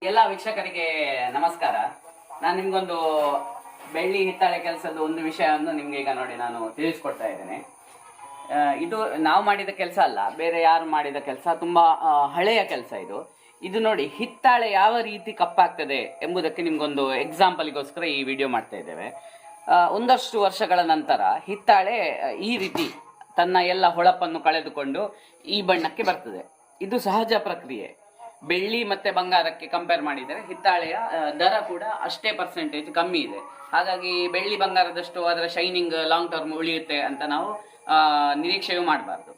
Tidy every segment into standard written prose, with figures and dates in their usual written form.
ಎಲ್ಲ ವೀಕ್ಷಕರಿಗೆ ನಮಸ್ಕಾರ. ನಾನು ನಿಮ್ಗೊಂದು ಬೆಳ್ಳಿ ಹಿತ್ತಾಳೆ ಕೆಲಸದ ಒಂದು ವಿಷಯವನ್ನು ನಿಮ್ಗೆ ಈಗ ನೋಡಿ ನಾನು ತಿಳಿಸ್ಕೊಡ್ತಾ ಇದ್ದೇನೆ. ಇದು ನಾವು ಮಾಡಿದ ಕೆಲಸ ಅಲ್ಲ, ಬೇರೆ ಯಾರು ಮಾಡಿದ ಕೆಲಸ, ತುಂಬಾ ಹಳೆಯ ಕೆಲಸ ಇದು. ಇದು ನೋಡಿ ಹಿತ್ತಾಳೆ ಯಾವ ರೀತಿ ಕಪ್ಪಾಗ್ತದೆ ಎಂಬುದಕ್ಕೆ ನಿಮ್ಗೊಂದು ಎಕ್ಸಾಂಪಲ್ಗೋಸ್ಕರ ಈ ವಿಡಿಯೋ ಮಾಡ್ತಾ ಇದ್ದೇವೆ. ಒಂದಷ್ಟು ವರ್ಷಗಳ ನಂತರ ಹಿತ್ತಾಳೆ ಈ ರೀತಿ ತನ್ನ ಎಲ್ಲ ಹೊಳಪನ್ನು ಕಳೆದುಕೊಂಡು ಈ ಬಣ್ಣಕ್ಕೆ ಬರ್ತದೆ. ಇದು ಸಹಜ ಪ್ರಕ್ರಿಯೆ. ಬೆಳ್ಳಿ ಮತ್ತೆ ಬಂಗಾರಕ್ಕೆ ಕಂಪೇರ್ ಮಾಡಿದರೆ ಹಿತ್ತಾಳೆಯ ದರ ಕೂಡ ಅಷ್ಟೇ ಪರ್ಸೆಂಟೇಜ್ ಕಮ್ಮಿ ಇದೆ. ಹಾಗಾಗಿ ಬೆಳ್ಳಿ ಬಂಗಾರದಷ್ಟು ಅದರ ಶೈನಿಂಗ್ ಲಾಂಗ್ ಟರ್ಮ್ ಉಳಿಯುತ್ತೆ ಅಂತ ನಾವು ನಿರೀಕ್ಷೆಯೂ ಮಾಡಬಾರ್ದು.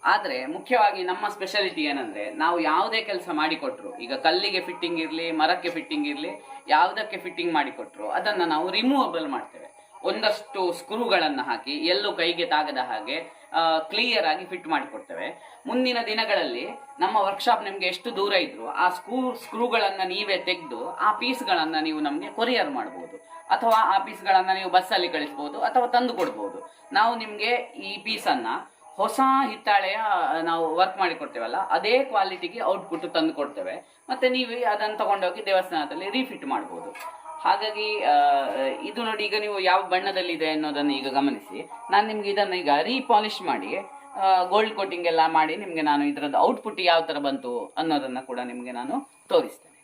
ಆದರೆ ಮುಖ್ಯವಾಗಿ ನಮ್ಮ ಸ್ಪೆಷಾಲಿಟಿ ಏನಂದ್ರೆ, ನಾವು ಯಾವುದೇ ಕೆಲಸ ಮಾಡಿಕೊಟ್ರು, ಈಗ ಕಲ್ಲಿಗೆ ಫಿಟ್ಟಿಂಗ್ ಇರಲಿ, ಮರಕ್ಕೆ ಫಿಟ್ಟಿಂಗ್ ಇರಲಿ, ಯಾವುದಕ್ಕೆ ಫಿಟ್ಟಿಂಗ್ ಮಾಡಿಕೊಟ್ರು ಅದನ್ನು ನಾವು ರಿಮೂವಬಲ್ ಮಾಡ್ತೇವೆ. ಒಂದಷ್ಟು ಸ್ಕ್ರೂಗಳನ್ನು ಹಾಕಿ ಎಲ್ಲೂ ಕೈಗೆ ತಾಗದ ಹಾಗೆ ಕ್ಲಿಯರ್ ಆಗಿ ಫಿಟ್ ಮಾಡಿಕೊಡ್ತೇವೆ. ಮುಂದಿನ ದಿನಗಳಲ್ಲಿ ನಮ್ಮ ವರ್ಕ್ಶಾಪ್ ನಿಮಗೆ ಎಷ್ಟು ದೂರ ಇದ್ರು ಆ ಸ್ಕ್ರೂಗಳನ್ನು ನೀವೇ ತೆಗೆದು ಆ ಪೀಸ್ಗಳನ್ನು ನೀವು ನಮಗೆ ಕೊರಿಯರ್ ಮಾಡ್ಬೋದು, ಅಥವಾ ಆ ಪೀಸ್ಗಳನ್ನು ನೀವು ಬಸ್ಸಲ್ಲಿ ಕಳಿಸ್ಬೋದು ಅಥವಾ ತಂದು ಕೊಡ್ಬೋದು. ನಾವು ನಿಮಗೆ ಈ ಪೀಸನ್ನು ಹೊಸ ಹಿತ್ತಾಳೆಯ ನಾವು ವರ್ಕ್ ಮಾಡಿ ಕೊಡ್ತೇವಲ್ಲ ಅದೇ ಕ್ವಾಲಿಟಿಗೆ ಔಟ್ಪುಟ್ ತಂದು ಕೊಡ್ತೇವೆ. ಮತ್ತೆ ನೀವು ಅದನ್ನು ತಗೊಂಡೋಗಿ ದೇವಸ್ಥಾನದಲ್ಲಿ ರೀಫಿಟ್ ಮಾಡ್ಬೋದು. ಹಾಗಾಗಿ ಇದು ನೋಡಿ, ಈಗ ನೀವು ಯಾವ ಬಣ್ಣದಲ್ಲಿದೆ ಅನ್ನೋದನ್ನು ಈಗ ಗಮನಿಸಿ. ನಾನು ನಿಮ್ಗೆ ಇದನ್ನು ಈಗ ರೀಪಾಲಿಶ್ ಮಾಡಿ ಗೋಲ್ಡ್ ಕೋಟಿಂಗ್ ಎಲ್ಲ ಮಾಡಿ ನಿಮಗೆ ನಾನು ಇದರದ್ದು ಔಟ್ಪುಟ್ ಯಾವ ಥರ ಬಂತು ಅನ್ನೋದನ್ನು ಕೂಡ ನಿಮಗೆ ನಾನು ತೋರಿಸ್ತೇನೆ.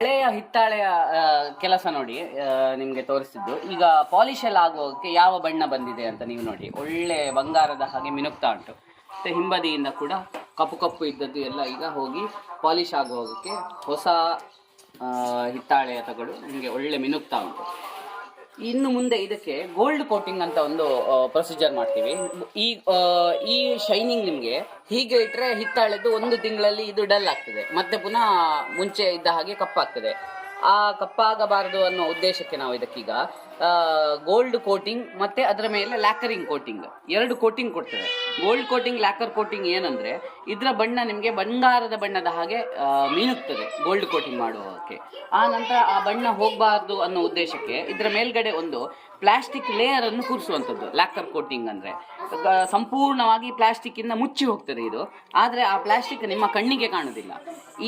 ಹಳೆಯ ಹಿತ್ತಾಳೆಯ ಕೆಲಸ ನೋಡಿ ನಿಮಗೆ ತೋರಿಸಿದ್ದು. ಈಗ ಪಾಲಿಶ್ ಎಲ್ಲ ಆಗುವಕ್ಕೆ ಯಾವ ಬಣ್ಣ ಬಂದಿದೆ ಅಂತ ನೀವು ನೋಡಿ, ಒಳ್ಳೆ ಬಂಗಾರದ ಹಾಗೆ ಮಿನುಕ್ತಾ ಉಂಟು. ಮತ್ತು ಹಿಂಬದಿಯಿಂದ ಕೂಡ ಕಪ್ಪು ಕಪ್ಪು ಇದ್ದದ್ದು ಎಲ್ಲ ಈಗ ಹೋಗಿ ಪಾಲಿಶ್ ಆಗುವಕ್ಕೆ ಹೊಸ ಹಿತ್ತಾಳೆಯ ತಗಡು ನಿಮಗೆ ಒಳ್ಳೆ ಮಿನುಕ್ತಾ ಉಂಟು. ಇನ್ನು ಮುಂದೆ ಇದಕ್ಕೆ ಗೋಲ್ಡ್ ಕೋಟಿಂಗ್ ಅಂತ ಒಂದು ಪ್ರೊಸೀಜರ್ ಮಾಡ್ತೀವಿ. ಈ ಶೈನಿಂಗ್ ನಿಮಗೆ ಹೀಗೆ ಇಟ್ಟರೆ ಹಿತ್ತಾಳೆದು 1 ತಿಂಗಳಲ್ಲಿ ಇದು ಡಲ್ ಆಗ್ತದೆ, ಮತ್ತೆ ಪುನಃ ಮುಂಚೆ ಇದ್ದ ಹಾಗೆ ಕಪ್ಪಾಗ್ತದೆ. ಆ ಕಪ್ಪಾಗಬಾರದು ಅನ್ನೋ ಉದ್ದೇಶಕ್ಕೆ ನಾವು ಇದಕ್ಕೀಗ ಗೋಲ್ಡ್ ಕೋಟಿಂಗ್ ಮತ್ತೆ ಅದರ ಮೇಲೆ ಲ್ಯಾಕರಿಂಗ್ ಕೋಟಿಂಗ್ 2 ಕೋಟಿಂಗ್ ಕೊಡ್ತೇವೆ. ಗೋಲ್ಡ್ ಕೋಟಿಂಗ್, ಲ್ಯಾಕರ್ ಕೋಟಿಂಗ್ ಏನಂದ್ರೆ ಇದರ ಬಣ್ಣ ನಿಮಗೆ ಬಂಗಾರದ ಬಣ್ಣದ ಹಾಗೆ ಮಿನುಕ್ತದೆ ಗೋಲ್ಡ್ ಕೋಟಿಂಗ್ ಮಾಡುವಕ್ಕೆ. ಆ ನಂತರ ಆ ಬಣ್ಣ ಹೋಗಬಾರ್ದು ಅನ್ನೋ ಉದ್ದೇಶಕ್ಕೆ ಇದರ ಮೇಲ್ಗಡೆ ಒಂದು ಪ್ಲಾಸ್ಟಿಕ್ ಲೇಯರ್ ಅನ್ನು ಕೂರಿಸುವಂಥದ್ದು. ಲ್ಯಾಕರ್ ಕೋಟಿಂಗ್ ಅಂದ್ರೆ ಸಂಪೂರ್ಣವಾಗಿ ಪ್ಲಾಸ್ಟಿಕ್ ಇಂದ ಮುಚ್ಚಿ ಹೋಗ್ತದೆ ಇದು, ಆದ್ರೆ ಆ ಪ್ಲಾಸ್ಟಿಕ್ ನಿಮ್ಮ ಕಣ್ಣಿಗೆ ಕಾಣುದಿಲ್ಲ.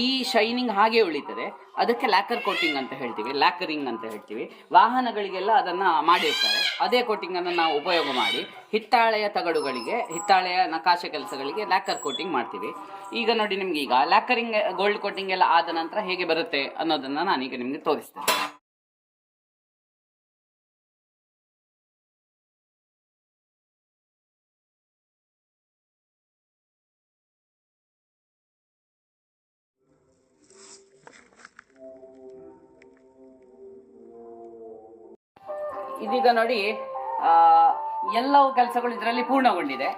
ಈ ಶೈನಿಂಗ್ ಹಾಗೆ ಉಳಿತದೆ. ಅದಕ್ಕೆ ಲ್ಯಾಕರ್ ಕೋಟಿಂಗ್ ಅಂತ ಹೇಳ್ತೀವಿ, ಲ್ಯಾಕರಿಂಗ್ ಅಂತ ಹೇಳ್ತೀವಿ. ವಾಹನಗಳಿಗೆಲ್ಲ ಅದನ್ನ ಮಾಡಿರ್ತಾರೆ. ಅದೇ ಕೋಟಿಂಗ್ ಅನ್ನು ನಾವು ಉಪಯೋಗ ಮಾಡಿ ಹಿತ್ತಾಳೆಯ ತಗಡುಗಳಿಗೆ, ಹಿತ್ತಾಳೆಯ ನಕಾಶೆ ಕೆಲಸಗಳಿಗೆ ಲ್ಯಾಕರ್ ಕೋಟಿಂಗ್ ಮಾಡ್ತೀವಿ. ಈಗ ನೋಡಿ, ನಿಮ್ಗೆ ಈಗ ಲ್ಯಾಕರಿಂಗ್ ಗೋಲ್ಡ್ ಕೋಟಿಂಗ್ ಎಲ್ಲ ಆದ ನಂತರ ಹೇಗೆ ಬರುತ್ತೆ ಅನ್ನೋದನ್ನ ನಾನೀಗ ನಿಮ್ಗೆ ತೋರಿಸ್ತೇನೆ. ಇದೀಗ ನೋಡಿ ಎಲ್ಲವೂ ಕೆಲಸಗಳು ಇದರಲ್ಲಿ ಪೂರ್ಣಗೊಂಡಿದೆ.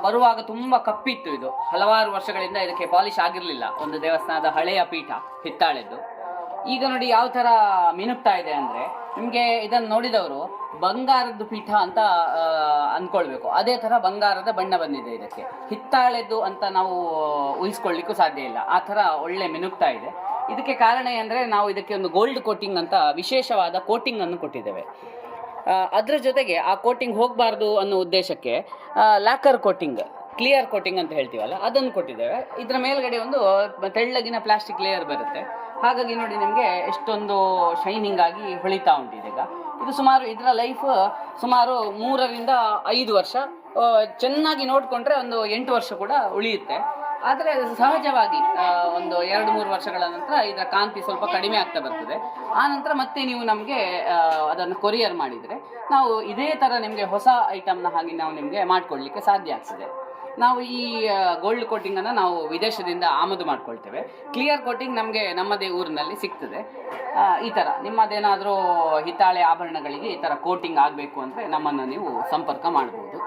ಬರುವಾಗ ತುಂಬಾ ಕಪ್ಪಿತ್ತು. ಇದು ಹಲವಾರು ವರ್ಷಗಳಿಂದ ಇದಕ್ಕೆ ಪಾಲಿಶ್ ಆಗಿರಲಿಲ್ಲ. ಒಂದು ದೇವಸ್ಥಾನದ ಹಳೆಯ ಪೀಠ ಹಿತ್ತಾಳೆದ್ದು. ಈಗ ನೋಡಿ ಯಾವ ತರ ಮಿನುಕ್ತಾ ಇದೆ ಅಂದ್ರೆ, ನಿಮ್ಗೆ ಇದನ್ನು ನೋಡಿದವರು ಬಂಗಾರದ್ದು ಪೀಠ ಅಂತ ಅನ್ಕೊಳ್ಬೇಕು. ಅದೇ ತರ ಬಂಗಾರದ ಬಣ್ಣ ಬಂದಿದೆ ಇದಕ್ಕೆ. ಹಿತ್ತಾಳೆದ್ದು ಅಂತ ನಾವು ಊಹಿಸ್ಕೊಳ್ಳಿಕ್ಕೂ ಸಾಧ್ಯ ಇಲ್ಲ, ಆ ತರ ಒಳ್ಳೆ ಮಿನುಕ್ತಾ ಇದೆ. ಇದಕ್ಕೆ ಕಾರಣ ಏನಂದ್ರೆ, ನಾವು ಇದಕ್ಕೆ ಒಂದು ಗೋಲ್ಡ್ ಕೋಟಿಂಗ್ ಅಂತ ವಿಶೇಷವಾದ ಕೋಟಿಂಗ್ ಅನ್ನು ಕೊಟ್ಟಿದ್ದೇವೆ. ಅದರ ಜೊತೆಗೆ ಆ ಕೋಟಿಂಗ್ ಹೋಗಬಾರ್ದು ಅನ್ನೋ ಉದ್ದೇಶಕ್ಕೆ ಲ್ಯಾಕರ್ ಕೋಟಿಂಗ್, ಕ್ಲಿಯರ್ ಕೋಟಿಂಗ್ ಅಂತ ಹೇಳ್ತೀವಲ್ಲ, ಅದನ್ನು ಕೊಟ್ಟಿದ್ದೇವೆ. ಇದರ ಮೇಲ್ಗಡೆ ಒಂದು ತೆಳ್ಳಗಿನ ಪ್ಲಾಸ್ಟಿಕ್ ಲೇಯರ್ ಬರುತ್ತೆ. ಹಾಗಾಗಿ ನೋಡಿ ನಿಮಗೆ ಎಷ್ಟೊಂದು ಶೈನಿಂಗ್ ಆಗಿ ಹೊಳಿತಾ ಉಂಟಿದೆ. ಈಗ ಇದು ಸುಮಾರು ಇದರ ಲೈಫ್ ಸುಮಾರು 3 ರಿಂದ 5 ವರ್ಷ. ಚೆನ್ನಾಗಿ ನೋಡಿಕೊಂಡ್ರೆ ಒಂದು 8 ವರ್ಷ ಕೂಡ ಉಳಿಯುತ್ತೆ. ಆದರೆ ಸಹಜವಾಗಿ ಒಂದು 2-3 ವರ್ಷಗಳ ನಂತರ ಇದರ ಕಾಂತಿ ಸ್ವಲ್ಪ ಕಡಿಮೆ ಆಗ್ತಾ ಬರ್ತದೆ. ಆ ನಂತರ ಮತ್ತೆ ನೀವು ನಮಗೆ ಅದನ್ನು ಕೊರಿಯರ್ ಮಾಡಿದರೆ ನಾವು ಇದೇ ಥರ ನಿಮಗೆ ಹೊಸ ಐಟಮ್ನ ಹಾಗೆ ನಾವು ನಿಮಗೆ ಮಾಡಿಕೊಡ್ಲಿಕ್ಕೆ ಸಾಧ್ಯ ಆಗ್ತದೆ. ನಾವು ಈ ಗೋಲ್ಡ್ ಕೋಟಿಂಗನ್ನು ನಾವು ವಿದೇಶದಿಂದ ಆಮದು ಮಾಡ್ಕೊಳ್ತೇವೆ. ಕ್ಲಿಯರ್ ಕೋಟಿಂಗ್ ನಮಗೆ ನಮ್ಮದೇ ಊರಿನಲ್ಲಿ ಸಿಗ್ತದೆ. ಈ ಥರ ನಿಮ್ಮದೇನಾದರೂ ಹಿತ್ತಾಳೆ ಆಭರಣಗಳಿಗೆ ಈ ಥರ ಕೋಟಿಂಗ್ ಆಗಬೇಕು ಅಂದರೆ ನಮ್ಮನ್ನು ನೀವು ಸಂಪರ್ಕ ಮಾಡ್ಬೋದು.